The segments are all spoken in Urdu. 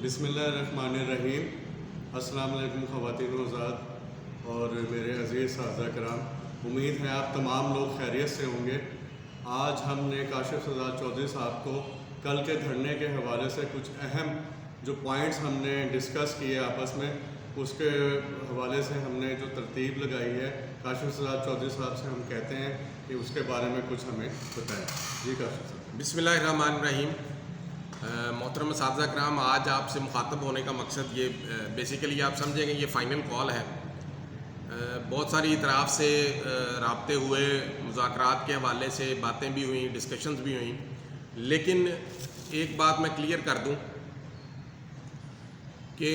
بسم اللہ الرحمن الرحیم۔ السلام علیکم خواتین و حضرات اور میرے عزیز اساتذہ کرام، امید ہے آپ تمام لوگ خیریت سے ہوں گے۔ آج ہم نے کاشف شہزاد چودھری صاحب کو کل کے دھرنے کے حوالے سے کچھ اہم جو پوائنٹس ہم نے ڈسکس کیے آپس میں، اس کے حوالے سے ہم نے جو ترتیب لگائی ہے، کاشف شہزاد چودھری صاحب سے ہم کہتے ہیں کہ اس کے بارے میں کچھ ہمیں بتائیں۔ جی کاشف صاحب۔ بسم اللہ الرحمن الرحیم۔ محترم اساتذہ کرام، آج آپ سے مخاطب ہونے کا مقصد یہ بیسیکلی آپ سمجھیں گے یہ فائنل کال ہے۔ بہت ساری اطراف سے رابطے ہوئے، مذاکرات کے حوالے سے باتیں بھی ہوئیں، ڈسکشنز بھی ہوئیں، لیکن ایک بات میں کلیئر کر دوں کہ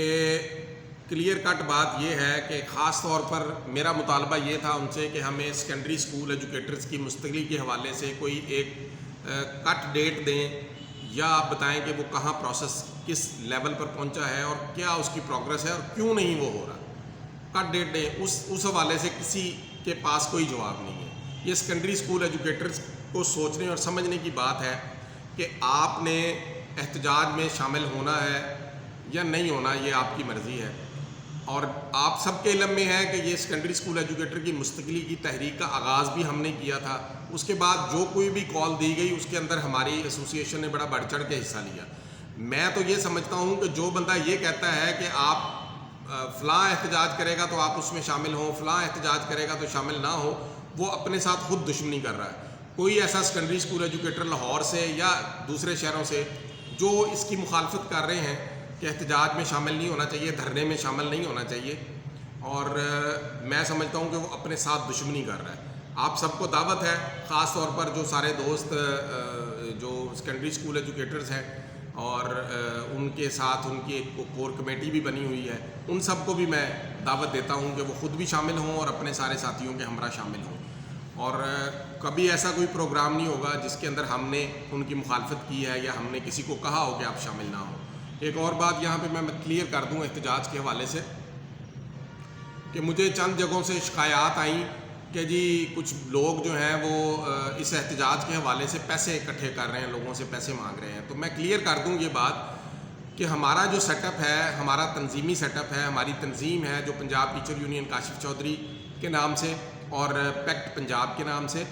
کلیئر کٹ بات یہ ہے کہ خاص طور پر میرا مطالبہ یہ تھا ان سے کہ ہمیں سیکنڈری اسکول ایجوکیٹرز کی مستقلی کے حوالے سے کوئی ایک کٹ ڈیٹ دیں، یا آپ بتائیں کہ وہ کہاں پروسیس کس لیول پر پہنچا ہے اور کیا اس کی پروگریس ہے اور کیوں نہیں وہ ہو رہا۔ کٹ ڈیٹ دیں، اس حوالے سے کسی کے پاس کوئی جواب نہیں ہے۔ یہ سیکنڈری اسکول ایجوکیٹرز کو سوچنے اور سمجھنے کی بات ہے کہ آپ نے احتجاج میں شامل ہونا ہے یا نہیں ہونا، یہ آپ کی مرضی ہے۔ اور آپ سب کے علم میں ہے کہ یہ سیکنڈری اسکول ایجوکیٹر کی مستقلی کی تحریک کا آغاز بھی ہم نے کیا تھا۔ اس کے بعد جو کوئی بھی کال دی گئی اس کے اندر ہماری ایسوسی ایشن نے بڑا بڑھ چڑھ کے حصہ لیا۔ میں تو یہ سمجھتا ہوں کہ جو بندہ یہ کہتا ہے کہ آپ فلاں احتجاج کرے گا تو آپ اس میں شامل ہوں، فلاں احتجاج کرے گا تو شامل نہ ہو، وہ اپنے ساتھ خود دشمنی کر رہا ہے۔ کوئی ایسا سیکنڈری اسکول ایجوکیٹر لاہور سے یا دوسرے شہروں سے جو اس کی مخالفت کر رہے ہیں کہ احتجاج میں شامل نہیں ہونا چاہیے، دھرنے میں شامل نہیں ہونا چاہیے، اور میں سمجھتا ہوں کہ وہ اپنے ساتھ دشمنی کر رہا ہے۔ آپ سب کو دعوت ہے، خاص طور پر جو سارے دوست جو سیکنڈری اسکول ایجوکیٹرز ہیں اور ان کے ساتھ ان کی ایک کور کمیٹی بھی بنی ہوئی ہے، ان سب کو بھی میں دعوت دیتا ہوں کہ وہ خود بھی شامل ہوں اور اپنے سارے ساتھیوں کے ہمراہ شامل ہوں۔ اور کبھی ایسا کوئی پروگرام نہیں ہوگا جس کے اندر ہم نے ان کی مخالفت کی ہے یا ہم نے کسی کو کہا ہو کہ آپ شامل نہ ہوں۔ ایک اور بات یہاں پہ میں کلیئر کر دوں احتجاج کے حوالے سے کہ مجھے چند جگہوں سے شکایات آئیں کہ جی کچھ لوگ جو ہیں وہ اس احتجاج کے حوالے سے پیسے اکٹھے کر رہے ہیں، لوگوں سے پیسے مانگ رہے ہیں۔ تو میں کلیئر کر دوں یہ بات کہ ہمارا جو سیٹ اپ ہے، ہمارا تنظیمی سیٹ اپ ہے، ہماری تنظیم ہے جو پنجاب ٹیچر یونین کاشف چودھری کے نام سے اور پیکٹ پنجاب کے نام سے،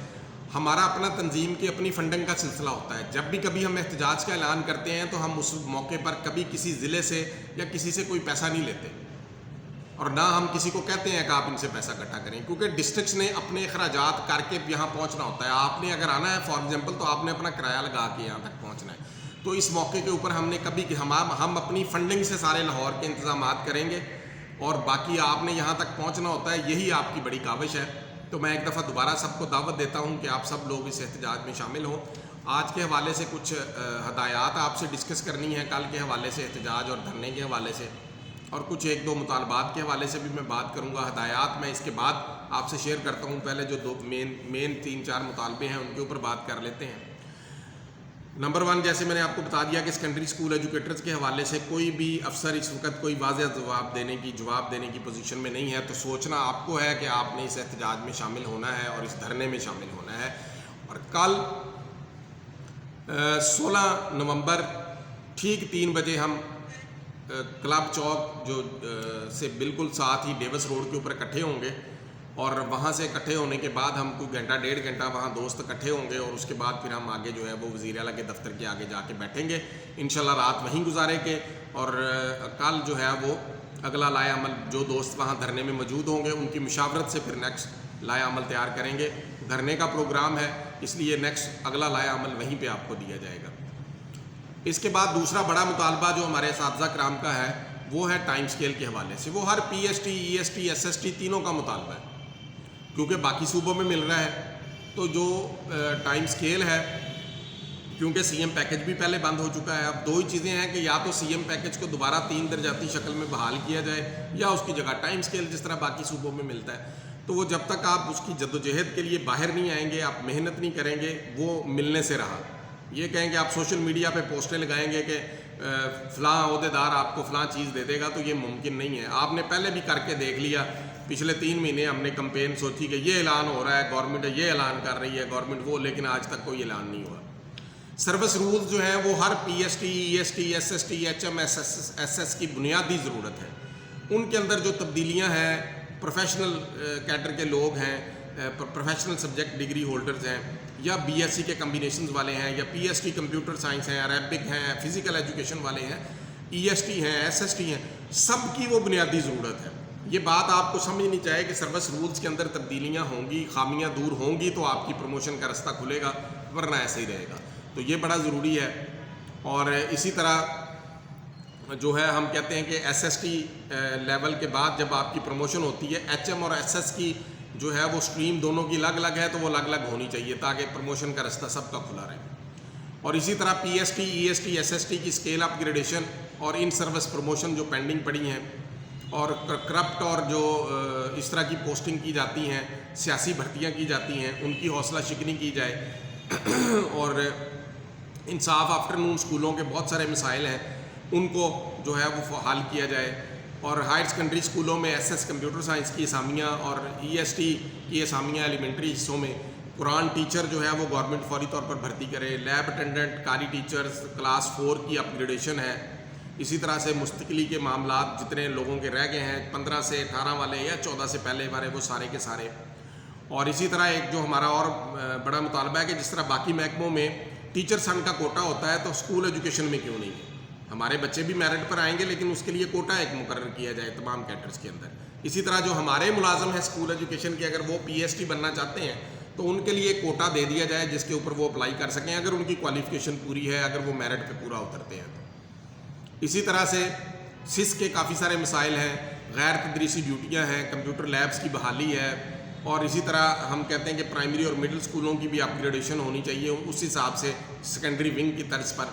ہمارا اپنا تنظیم کی اپنی فنڈنگ کا سلسلہ ہوتا ہے۔ جب بھی کبھی ہم احتجاج کا اعلان کرتے ہیں تو ہم اس موقع پر کبھی کسی ضلع سے یا کسی سے کوئی پیسہ نہیں لیتے، اور نہ ہم کسی کو کہتے ہیں کہ آپ ان سے پیسہ اکٹھا کریں، کیونکہ ڈسٹرکٹس نے اپنے اخراجات کر کے یہاں پہنچنا ہوتا ہے۔ آپ نے اگر آنا ہے فار ایگزامپل تو آپ نے اپنا کرایہ لگا کے یہاں تک پہنچنا ہے۔ تو اس موقع کے اوپر ہم نے کبھی ہم اپنی فنڈنگ سے سارے لاہور کے انتظامات کریں گے، اور باقی آپ نے یہاں تک پہنچنا ہوتا ہے، یہی آپ کی بڑی کاوش ہے۔ تو میں ایک دفعہ دوبارہ سب کو دعوت دیتا ہوں کہ آپ سب لوگ اس احتجاج میں شامل ہوں۔ آج کے حوالے سے کچھ ہدایات آپ سے ڈسکس کرنی ہے، کل کے حوالے سے احتجاج اور دھرنے کے حوالے سے، اور کچھ ایک دو مطالبات کے حوالے سے بھی میں بات کروں گا۔ ہدایات میں اس کے بعد آپ سے شیئر کرتا ہوں، پہلے جو دو مین 3-4 مطالبے ہیں ان کے اوپر بات کر لیتے ہیں۔ نمبر 1، جیسے میں نے آپ کو بتا دیا کہ سیکنڈری اسکول ایجوکیٹرز کے حوالے سے کوئی بھی افسر اس وقت کوئی واضح جواب دینے کی پوزیشن میں نہیں ہے، تو سوچنا آپ کو ہے کہ آپ نے اس احتجاج میں شامل ہونا ہے اور اس دھرنے میں شامل ہونا ہے۔ اور کل 16 نومبر ٹھیک 3 بجے ہم کلب چوک جو سے بالکل ساتھ ہی ڈیوس روڈ کے اوپر اکٹھے ہوں گے، اور وہاں سے اکٹھے ہونے کے بعد ہم کوئی گھنٹہ 1.5 گھنٹہ وہاں دوست اکٹھے ہوں گے، اور اس کے بعد پھر ہم آگے جو ہے وہ وزیر اعلیٰ کے دفتر کے آگے جا کے بیٹھیں گے، انشاءاللہ رات وہیں گزاریں گے، اور کل جو ہے وہ اگلا لائحہ عمل جو دوست وہاں دھرنے میں موجود ہوں گے ان کی مشاورت سے پھر نیکسٹ لائحہ عمل تیار کریں گے۔ دھرنے کا پروگرام ہے، اس لیے نیکسٹ اگلا لائحہ عمل وہیں پہ آپ کو دیا جائے گا۔ اس کے بعد دوسرا بڑا مطالبہ جو ہمارے اساتذہ کرام کا ہے وہ ہے ٹائم سکیل کے حوالے سے۔ وہ ہر P S T, E S T, S S T تینوں کا مطالبہ ہے، کیونکہ باقی صوبوں میں مل رہا ہے۔ تو جو ٹائم سکیل ہے، کیونکہ سی ایم پیکج بھی پہلے بند ہو چکا ہے، اب 2 ہی چیزیں ہیں کہ یا تو سی ایم پیکج کو دوبارہ 3 درجاتی شکل میں بحال کیا جائے، یا اس کی جگہ ٹائم سکیل جس طرح باقی صوبوں میں ملتا ہے۔ تو وہ جب تک آپ اس کی جدوجہد کے لیے باہر نہیں آئیں گے، آپ محنت نہیں کریں گے، وہ ملنے سے رہا۔ یہ کہیں کہ آپ سوشل میڈیا پہ پوسٹیں لگائیں گے کہ فلاں عہدیدار آپ کو فلاں چیز دے دے گا، تو یہ ممکن نہیں ہے۔ آپ نے پہلے بھی کر کے دیکھ لیا، پچھلے 3 مہینے ہم نے کمپین سوچی کہ یہ اعلان ہو رہا ہے، گورنمنٹ یہ اعلان کر رہی ہے، گورنمنٹ وہ، لیکن آج تک کوئی اعلان نہیں ہوا۔ سروس رولز جو ہیں وہ ہر P S T E S T S S T H M S S کی بنیادی ضرورت ہے. ان کے اندر جو تبدیلیاں ہیں، پروفیشنل کیڈر کے لوگ ہیں، پروفیشنل سبجیکٹ ڈگری ہولڈرز ہیں، یا بی ایس سی کے کمبینیشنز والے ہیں، یا پی ایس ٹی کمپیوٹر سائنس ہیں، عربک ہیں، فزیکل ایجوکیشن والے ہیں، ای ایس ٹی ہیں، ایس ایس ٹی ہیں، سب کی وہ بنیادی ضرورت ہے. یہ بات آپ کو سمجھنی چاہیے کہ سروس رولز کے اندر تبدیلیاں ہوں گی، خامیاں دور ہوں گی تو آپ کی پروموشن کا رستہ کھلے گا، ورنہ ایسے ہی رہے گا. تو یہ بڑا ضروری ہے. اور اسی طرح جو ہے ہم کہتے ہیں کہ ایس ایس ٹی لیول کے بعد جب آپ کی پروموشن ہوتی ہے، ایچ ایم اور ایس ایس کی جو ہے وہ اسٹریم دونوں کی الگ الگ ہے، تو وہ الگ الگ ہونی چاہیے تاکہ پروموشن کا رستہ سب کا کھلا رہے. اور اسی طرح پی S T E S T S S T کی اسکیل اپ گریڈیشن اور ان سروس پروموشن جو پینڈنگ پڑی ہیں، اور کرپٹ اور جو اس طرح کی پوسٹنگ کی جاتی ہیں، سیاسی بھرتیاں کی جاتی ہیں، ان کی حوصلہ شکنی کی جائے. اور انصاف آفٹرنون اسکولوں کے بہت سارے مسائل ہیں، ان کو جو ہے وہ حل کیا جائے. اور ہائر سیکنڈری اسکولوں میں ایس ایس کمپیوٹر سائنس کی اسامیاں اور ای ایس ٹی کی اسامیاں ایلیمنٹری حصوں میں، قرآن ٹیچر جو ہے وہ گورنمنٹ فوری طور پر بھرتی کرے. لیب اٹینڈنٹ، قاری ٹیچرز کلاس 4 کی اپ گریڈیشن ہے. اسی طرح سے مستقلی کے معاملات جتنے لوگوں کے رہ گئے ہیں 15 سے 18 والے یا 14 سے پہلے والے، وہ سارے کے سارے. اور اسی طرح ایک جو ہمارا اور بڑا مطالبہ ہے کہ جس طرح باقی محکموں میں ٹیچر سن کا کوٹا ہوتا ہے، تو اسکول ایجوکیشن میں کیوں نہیں ہے؟ ہمارے بچے بھی میرٹ پر آئیں گے، لیکن اس کے لیے کوٹا ایک مقرر کیا جائے تمام کیڈرز کے اندر. اسی طرح جو ہمارے ملازم ہیں اسکول ایجوکیشن کے، اگر وہ پی ایس ٹی بننا چاہتے ہیں تو ان کے لیے کوٹا دے دیا جائے جس کے اوپر وہ اپلائی کر سکیں، اگر ان کی کوالیفیکیشن پوری ہے، اگر وہ میرٹ پہ پورا اترتے ہیں. اسی طرح سے سس کے کافی سارے مسائل ہیں، غیر تدریسی ڈیوٹیاں ہیں، کمپیوٹر لیبس کی بحالی ہے. اور اسی طرح ہم کہتے ہیں کہ پرائمری اور مڈل اسکولوں کی بھی اپ گریڈیشن ہونی چاہیے اس حساب سے سیکنڈری ونگ کی طرز پر.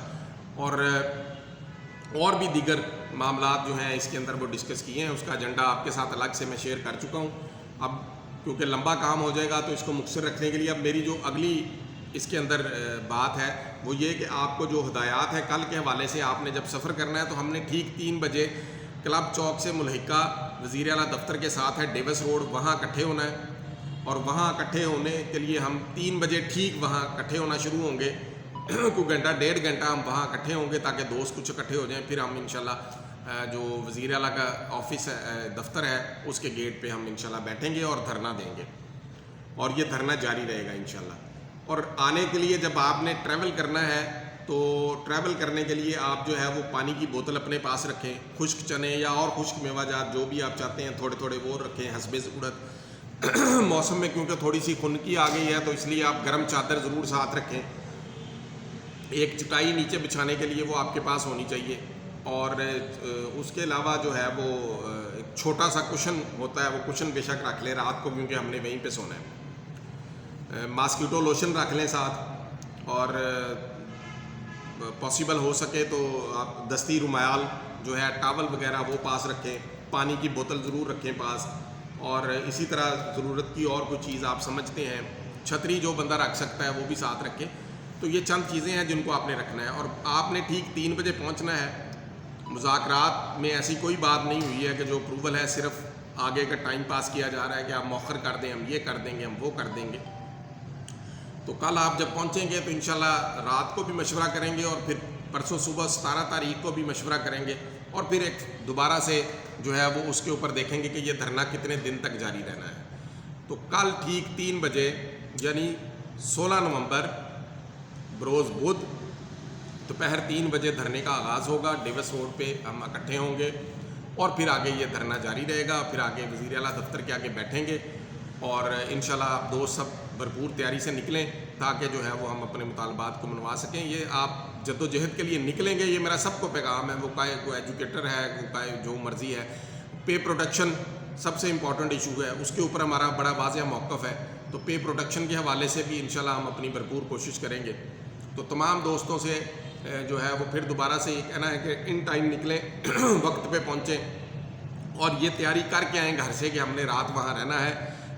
اور بھی دیگر معاملات جو ہیں اس کے اندر وہ ڈسکس کیے ہیں. اس کا ایجنڈا آپ کے ساتھ الگ سے میں شیئر کر چکا ہوں. اب کیونکہ لمبا کام ہو جائے گا تو اس کو مختصر رکھنے کے لیے اب میری جو اگلی اس کے اندر بات ہے وہ یہ کہ آپ کو جو ہدایات ہیں کل کے حوالے سے، آپ نے جب سفر کرنا ہے تو ہم نے ٹھیک 3 بجے کلب چوک سے ملحقہ وزیر اعلیٰ دفتر کے ساتھ ہے ڈیوس روڈ، وہاں اکٹھے ہونا ہے. اور وہاں اکٹھے ہونے کے لیے ہم 3 بجے ٹھیک وہاں اکٹھے ہونا شروع ہوں گے. کوئی گھنٹہ 1.5 گھنٹہ ہم وہاں اکٹھے ہوں گے تاکہ دوست کچھ اکٹھے ہو جائیں. پھر ہم انشاءاللہ جو وزیر اعلیٰ کا آفس ہے، دفتر ہے، اس کے گیٹ پہ ہم انشاءاللہ بیٹھیں گے اور دھرنا دیں گے. اور یہ دھرنا جاری رہے گا انشاءاللہ. اور آنے کے لیے جب آپ نے ٹریول کرنا ہے تو ٹریول کرنے کے لیے آپ جو ہے وہ پانی کی بوتل اپنے پاس رکھیں، خشک چنے یا اور خشک میوہ جات جو بھی آپ چاہتے ہیں تھوڑے تھوڑے وہ رکھیں حسب ضرورت. موسم میں کیونکہ تھوڑی سی خنکی آ گئی ہے تو اس لیے آپ گرم چادر ضرور ساتھ رکھیں. ایک چٹائی نیچے بچھانے کے لیے وہ آپ کے پاس ہونی چاہیے. اور اس کے علاوہ جو ہے وہ ایک چھوٹا سا کشن ہوتا ہے، وہ کشن بے شک رکھ لیں رات کو، کیونکہ ہم نے وہیں پہ سونا ہے. ماسکیٹو لوشن رکھ لیں ساتھ. اور پاسبل ہو سکے تو آپ دستی رومال جو ہے، ٹاول وغیرہ وہ پاس رکھیں. پانی کی بوتل ضرور رکھیں پاس. اور اسی طرح ضرورت کی اور کوئی چیز آپ سمجھتے ہیں، چھتری جو بندہ رکھ سکتا ہے وہ بھی ساتھ رکھیں. تو یہ چند چیزیں ہیں جن کو آپ نے رکھنا ہے. اور آپ نے ٹھیک 3 بجے پہنچنا ہے. مذاکرات میں ایسی کوئی بات نہیں ہوئی ہے کہ جو اپروول ہے صرف آگے کا ٹائم پاس کیا جا رہا ہے کہ آپ مؤخر کر دیں، ہم یہ کر دیں گے، ہم وہ کر دیں گے. تو کل آپ جب پہنچیں گے تو انشاءاللہ رات کو بھی مشورہ کریں گے، اور پھر پرسوں صبح 17 تاریخ کو بھی مشورہ کریں گے. اور پھر ایک دوبارہ سے جو ہے وہ اس کے اوپر دیکھیں گے کہ یہ دھرنا کتنے دن تک جاری رہنا ہے. تو کل ٹھیک 3 بجے یعنی 16 نومبر بروز بدھ دوپہر 3 بجے دھرنے کا آغاز ہوگا. ڈیوس روڈ پہ ہم اکٹھے ہوں گے اور پھر آگے یہ دھرنا جاری رہے گا. پھر آگے وزیر اعلیٰ دفتر کے آگے بیٹھیں گے. اور انشاءاللہ آپ دوست سب بھرپور تیاری سے نکلیں تاکہ جو ہے وہ ہم اپنے مطالبات کو منوا سکیں. یہ آپ جد و جہد کے لیے نکلیں گے، یہ میرا سب کو پیغام ہے. وہ کائے کوئی ایجوکیٹر ہے، وہ کائے جو مرضی ہے. پے پروٹیکشن سب سے امپورٹنٹ ایشو ہے، اس کے اوپر ہمارا بڑا واضح موقف ہے. تو پے پروٹیکشن کے حوالے سے بھی انشاءاللہ ہم اپنی بھرپور کوشش کریں گے. تو تمام دوستوں سے جو ہے وہ پھر دوبارہ سے یہ کہنا ہے کہ ان ٹائم نکلیں، وقت پہ پہنچیں اور یہ تیاری کر کے آئیں گھر سے کہ ہم نے رات وہاں رہنا ہے.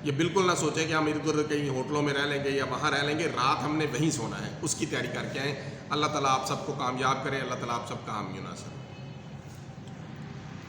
یہ بالکل نہ سوچیں کہ ہم ادھر ادھر کہیں ہوٹلوں میں رہ لیں گے یا وہاں رہ لیں گے. رات ہم نے وہیں سونا ہے، اس کی تیاری کر کے آئیں. اللہ تعالیٰ آپ سب کو کامیاب کرے، اللہ تعالیٰ آپ سب کا حامی و ناصر.